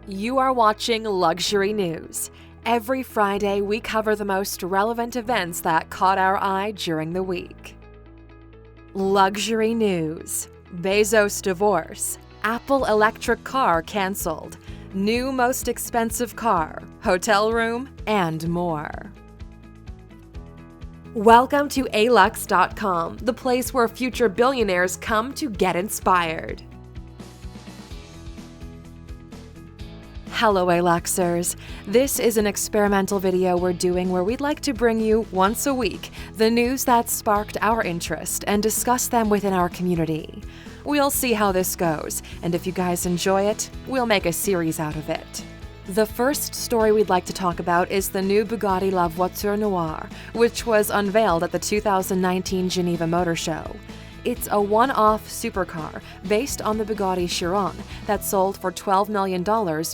You are watching Luxury News. Every Friday, we cover the most relevant events that caught our eye during the week. Luxury News. Bezos divorce. Apple electric car cancelled. New most expensive car, hotel room, and more. Welcome to Alux.com, the place where future billionaires come to get inspired. Hello Aluxers! This is an experimental video we're doing where we'd like to bring you, once a week, the news that sparked our interest and discuss them within our community. We'll see how this goes, and if you guys enjoy it, we'll make a series out of it. The first story we'd like to talk about is the new Bugatti La Voiture Noire, which was unveiled at the 2019 Geneva Motor Show. It's a one-off supercar based on the Bugatti Chiron that sold for $12 million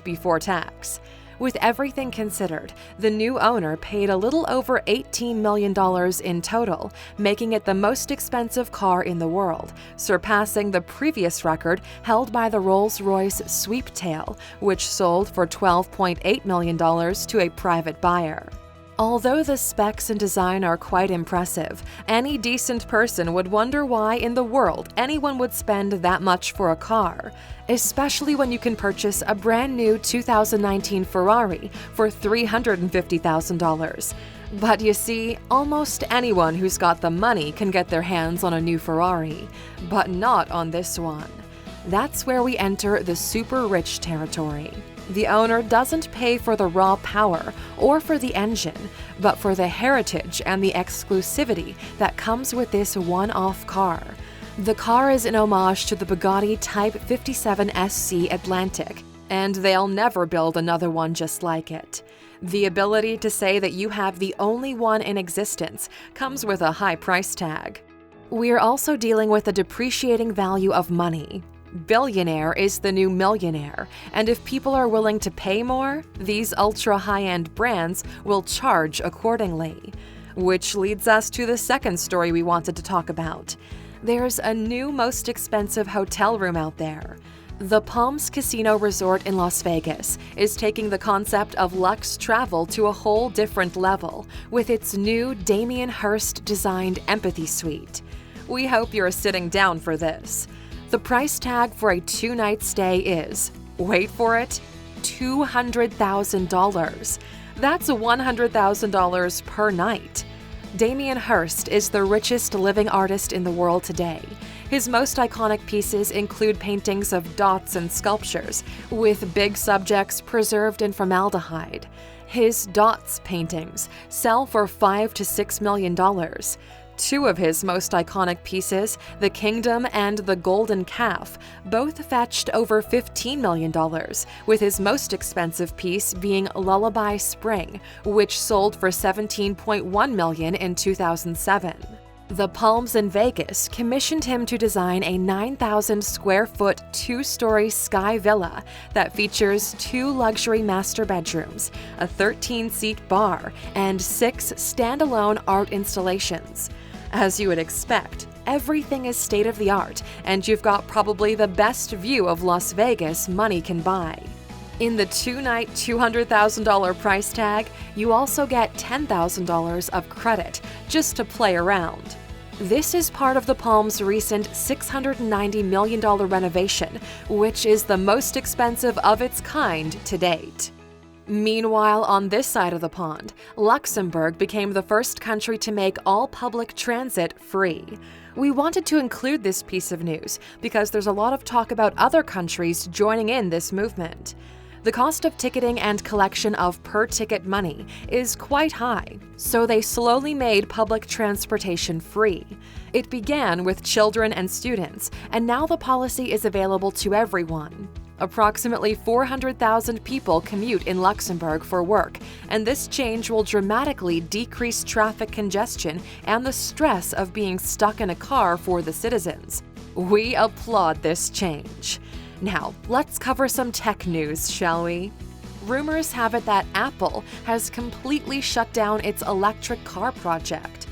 before tax. With everything considered, the new owner paid a little over $18 million in total, making it the most expensive car in the world, surpassing the previous record held by the Rolls-Royce Sweeptail, which sold for $12.8 million to a private buyer. Although the specs and design are quite impressive, any decent person would wonder why in the world anyone would spend that much for a car, especially when you can purchase a brand new 2019 Ferrari for $350,000. But you see, almost anyone who's got the money can get their hands on a new Ferrari, but not on this one. That's where we enter the super rich territory. The owner doesn't pay for the raw power or for the engine, but for the heritage and the exclusivity that comes with this one-off car. The car is an homage to the Bugatti Type 57 SC Atlantic, and they'll never build another one just like it. The ability to say that you have the only one in existence comes with a high price tag. We're also dealing with a depreciating value of money. Billionaire is the new millionaire, and if people are willing to pay more, these ultra-high-end brands will charge accordingly. Which leads us to the second story we wanted to talk about. There's a new most expensive hotel room out there. The Palms Casino Resort in Las Vegas is taking the concept of luxe travel to a whole different level with its new Damien-Hirst-designed empathy suite. We hope you're sitting down for this. The price tag for a two-night stay is, wait for it, $200,000. That's $100,000 per night. Damien-Hirst is the richest living artist in the world today. His most iconic pieces include paintings of dots and sculptures, with big subjects preserved in formaldehyde. His dots paintings sell for $5 to $6 million. Two of his most iconic pieces, The Kingdom and The Golden Calf, both fetched over $15 million, with his most expensive piece being Lullaby Spring, which sold for $17.1 million in 2007. The Palms in Vegas commissioned him to design a 9,000-square-foot, two-story sky villa that features 2 luxury master bedrooms, a 13-seat bar, and 6 standalone art installations. As you would expect, everything is state-of-the-art, and you've got probably the best view of Las Vegas money can buy. In the two-night, $200,000 price tag, you also get $10,000 of credit just to play around. This is part of the Palms' recent $690 million renovation, which is the most expensive of its kind to date. Meanwhile, on this side of the pond, Luxembourg became the first country to make all public transit free. We wanted to include this piece of news because there's a lot of talk about other countries joining in this movement. The cost of ticketing and collection of per-ticket money is quite high, so they slowly made public transportation free. It began with children and students, and now the policy is available to everyone. Approximately 400,000 people commute in Luxembourg for work, and this change will dramatically decrease traffic congestion and the stress of being stuck in a car for the citizens. We applaud this change. Now, let's cover some tech news, shall we? Rumors have it that Apple has completely shut down its electric car project.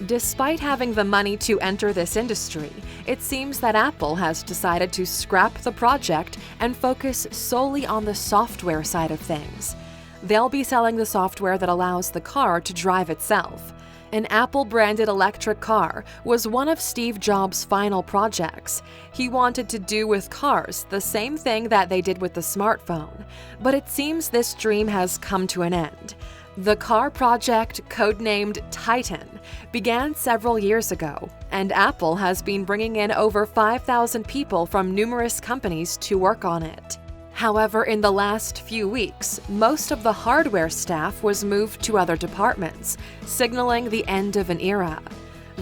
Despite having the money to enter this industry, it seems that Apple has decided to scrap the project and focus solely on the software side of things. They'll be selling the software that allows the car to drive itself. An Apple-branded electric car was one of Steve Jobs' final projects. He wanted to do with cars the same thing that they did with the smartphone, but it seems this dream has come to an end. The car project, codenamed Titan, began several years ago, and Apple has been bringing in over 5,000 people from numerous companies to work on it. However, in the last few weeks, most of the hardware staff was moved to other departments, signaling the end of an era.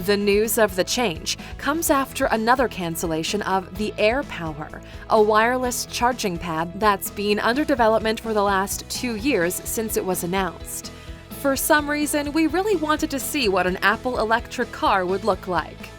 The news of the change comes after another cancellation of the AirPower, a wireless charging pad that's been under development for the last 2 years since it was announced. For some reason, we really wanted to see what an Apple electric car would look like.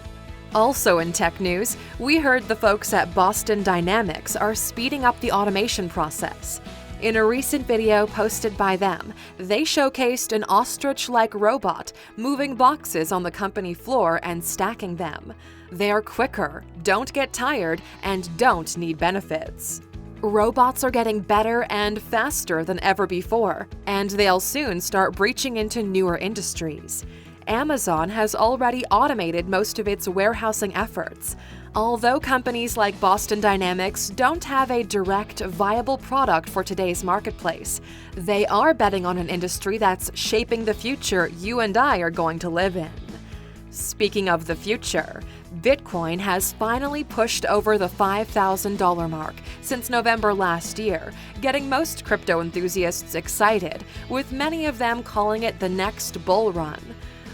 Also in tech news, we heard the folks at Boston Dynamics are speeding up the automation process. In a recent video posted by them, they showcased an ostrich-like robot moving boxes on the company floor and stacking them. They're quicker, don't get tired, and don't need benefits. Robots are getting better and faster than ever before, and they'll soon start breaching into newer industries. Amazon has already automated most of its warehousing efforts. Although companies like Boston Dynamics don't have a direct, viable product for today's marketplace, they are betting on an industry that's shaping the future you and I are going to live in. Speaking of the future, Bitcoin has finally pushed over the $5,000 mark since November last year, getting most crypto enthusiasts excited, with many of them calling it the next bull run.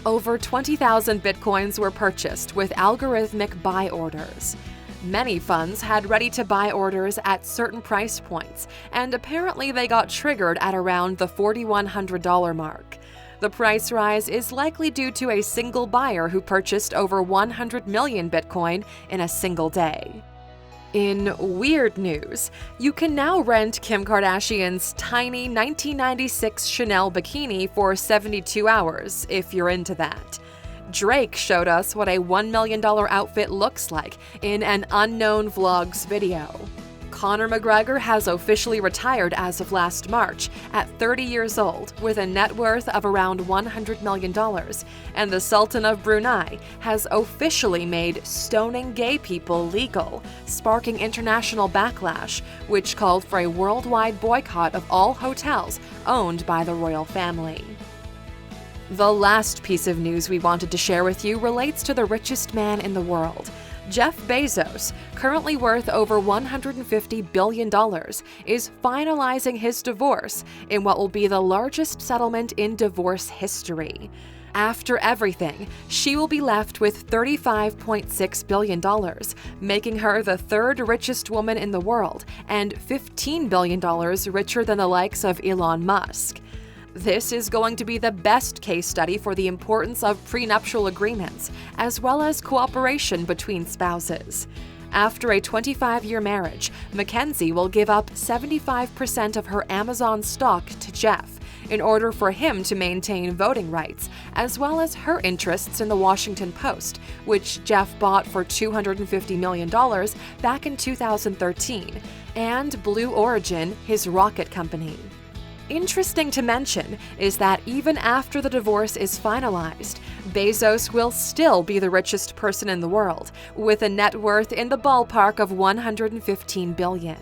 Over 20,000 Bitcoins were purchased with algorithmic buy orders. Many funds had ready-to-buy orders at certain price points, and apparently they got triggered at around the $4,100 mark. The price rise is likely due to a single buyer who purchased over 100 million Bitcoin in a single day. In weird news, you can now rent Kim Kardashian's tiny 1996 Chanel bikini for 72 hours if you're into that. Drake showed us what a $1 million outfit looks like in an Unknown Vlogs video. Conor McGregor has officially retired as of last March at 30 years old with a net worth of around $100 million, and the Sultan of Brunei has officially made stoning gay people legal, sparking international backlash, which called for a worldwide boycott of all hotels owned by the royal family. The last piece of news we wanted to share with you relates to the richest man in the world. Jeff Bezos, currently worth over $150 billion, is finalizing his divorce in what will be the largest settlement in divorce history. After everything, she will be left with $35.6 billion, making her the third richest woman in the world and $15 billion richer than the likes of Elon Musk. This is going to be the best case study for the importance of prenuptial agreements, as well as cooperation between spouses. After a 25-year marriage, Mackenzie will give up 75% of her Amazon stock to Jeff in order for him to maintain voting rights, as well as her interests in the Washington Post, which Jeff bought for $250 million back in 2013, and Blue Origin, his rocket company. Interesting to mention is that even after the divorce is finalized, Bezos will still be the richest person in the world, with a net worth in the ballpark of $115 billion.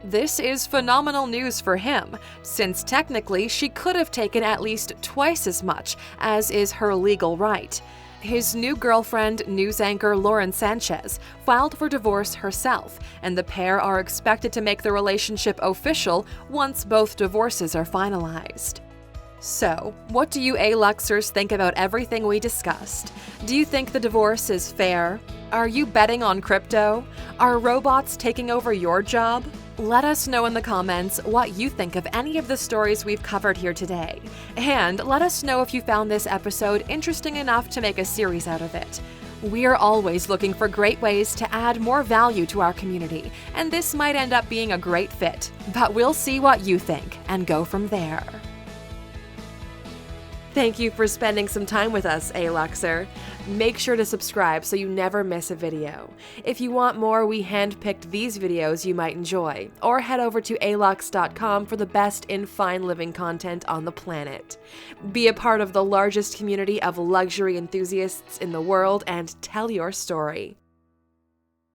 This is phenomenal news for him, since technically she could have taken at least twice as much, as is her legal right. His new girlfriend, news anchor Lauren Sanchez, filed for divorce herself, and the pair are expected to make the relationship official once both divorces are finalized. So, what do you Aluxers think about everything we discussed? Do you think the divorce is fair? Are you betting on crypto? Are robots taking over your job? Let us know in the comments what you think of any of the stories we've covered here today. And let us know if you found this episode interesting enough to make a series out of it. We're always looking for great ways to add more value to our community, and this might end up being a great fit. But we'll see what you think and go from there. Thank you for spending some time with us, Aluxer. Make sure to subscribe so you never miss a video. If you want more, we handpicked these videos you might enjoy, or head over to Alux.com for the best in fine living content on the planet. Be a part of the largest community of luxury enthusiasts in the world and tell your story.